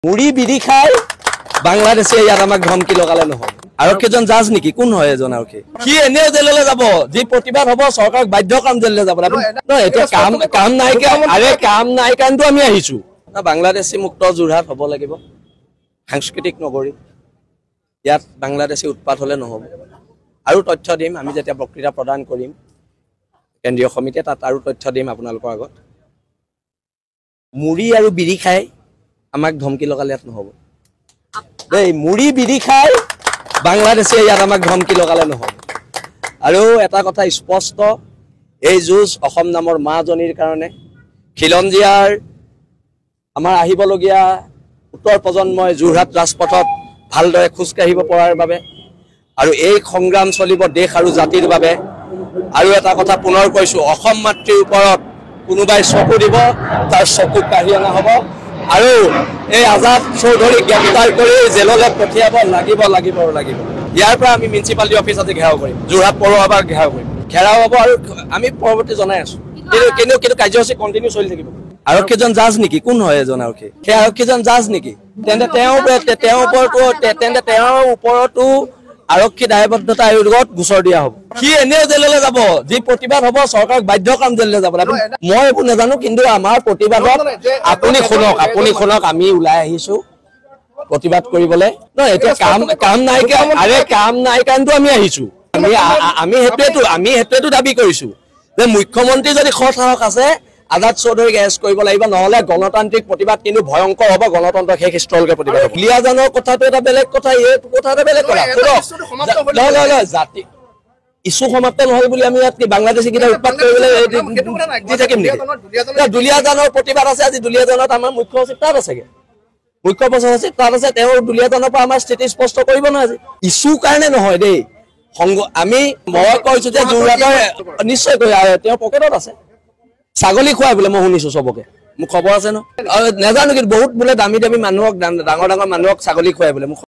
মুড়ি বিড়ি খাই বাংলাদেশে ইয়াত আমাক ধমকি লগালে নহয়। আৰক্ষীজন জাজ নেকি? কোন হয় এজন আৰক্ষী? কি এনে জেললৈ যাব? যি প্ৰতিবাদ হ'ব চৰকাৰক বাধ্য কাম জেললৈ যাব। নহয় এতিয়া কাম নাইকিয়া, আৰে কাম নাই কাৰণটো আমি আহিছো। বাংলাদেশী মুক্ত যোৰহাট হ'ব লাগিব, সাংস্কৃতিক নগৰী। ইয়াত বাংলাদেশী উৎপাত হ'লে নহ'ব। আৰু তথ্য দিম আমি যেতিয়া বক্তৃতা প্ৰদান কৰিম কেন্দ্ৰীয় সমিতিয়ে, তাত আৰু তথ্য দিম আপোনালোকৰ আগত। মুড়ি আৰু বিড়ি খাই আমাক ধমকি লগালে ইয়াত নহ'ব দেই। মুড়ি বিড়ি খাই বাংলাদেশে ইয়াত আমাক ধমকি লগালে নহ'ব। আৰু এটা কথা স্পষ্ট, এই যুঁজ অসম নামৰ মাজনীৰ কাৰণে, খিলঞ্জীয়াৰ আমাৰ আহিবলগীয়া উত্তৰ প্ৰজন্মই যোৰহাট ৰাজপথত ভালদৰে খোজকাঢ়িব পৰাৰ বাবে, আৰু এই সংগ্ৰাম চলিব দেশ আৰু জাতিৰ বাবে। আৰু এটা কথা পুনৰ কৈছোঁ, অসম মাতৃৰ ওপৰত কোনোবাই চকু দিব, তাৰ চকু কাঢ়ি অনা হ'ব। আৰু এই আজাদ চৌধুৰীক গ্ৰেপ্তাৰ কৰি জেললৈ পঠিয়াব লাগিব লাগিব লাগিব। ইয়াৰ পৰা আমি মিউনিচিপালিটি অফিচ আজি ঘেৰাও কৰিম, যোৰহাট পৌৰসভাক ঘেৰাও কৰিম, ঘেৰাও হ'ব। আৰু আমি পৰৱৰ্তী জনাই আছোঁ, কিন্তু কাৰ্যসূচী কণ্টিনিউ চলি থাকিব। আৰক্ষীজন জাজ নেকি? কোন হয় এজন আৰক্ষী? সেই আৰক্ষীজন জাজ নেকি? তেন্তে তেওঁৰ ওপৰতো আৰক্ষী দায়বদ্ধতা আয়োগত গোচৰ দিয়া হ'ব। সি এনেও জেললৈ যাব, যি প্ৰতিবাদ হ'ব চৰকাৰক বাধ্য কাম জেললৈ যাব। মই একো নাজানো, কিন্তু আমাৰ প্ৰতিবাদত আপুনি শুনক, আমি ওলাই আহিছো প্ৰতিবাদ কৰিবলৈ। নহয় এতিয়া কাম নাইকিয়া, আৰে কাম নাই কাৰণটো আমি আহিছো। আমি সেইটোৱেতো দাবী কৰিছো যে মুখ্যমন্ত্ৰী যদি সাহস আছে আজাদ চৌধুৰীক এৰেষ্ট কৰিব লাগিব, নহ'লে গণতান্ত্ৰিক প্ৰতিবাদ কিন্তু ভয়ংকৰ হ'ব। গণতন্ত্ৰ শেষ স্থলকে প্ৰতিবাদ হ'ব। লিয়াজানৰ কথাটো এটা বেলেগ কথা, এইটো কথা এটা বেলেগ কথা। জাতি ইছ্যু সমাপ্ত নহয় বুলি আমি ইয়াত বাংলাদেশী কেইটা উৎপাত কৰিবলৈ দি থাকিম নেকি? দুলীয়াজানৰ প্ৰতিবাদ আছে, আজি দুলীয়াজানত আমাৰ মুখ্য সচিব তাত আছেগে, মুখ্য সচিব তাত আছে। তেওঁ দুলীয়াজানৰ পৰা আমাৰ স্থিতি স্পষ্ট কৰিব নহয়। আজি ইছ্যু কাৰণে নহয় দেই, মই কৈছো যে যোৰহাটৰ নিশ্চয়কৈ তেওঁৰ পকেটত আছে, ছাগলী খুৱাই বোলে মই শুনিছো চবকে, মোক খবৰ আছে ন, নাজানো কিন্তু বহুত বোলে দামী মানুহক, ডাঙৰ মানুহক ছাগলী খুৱাই বোলে।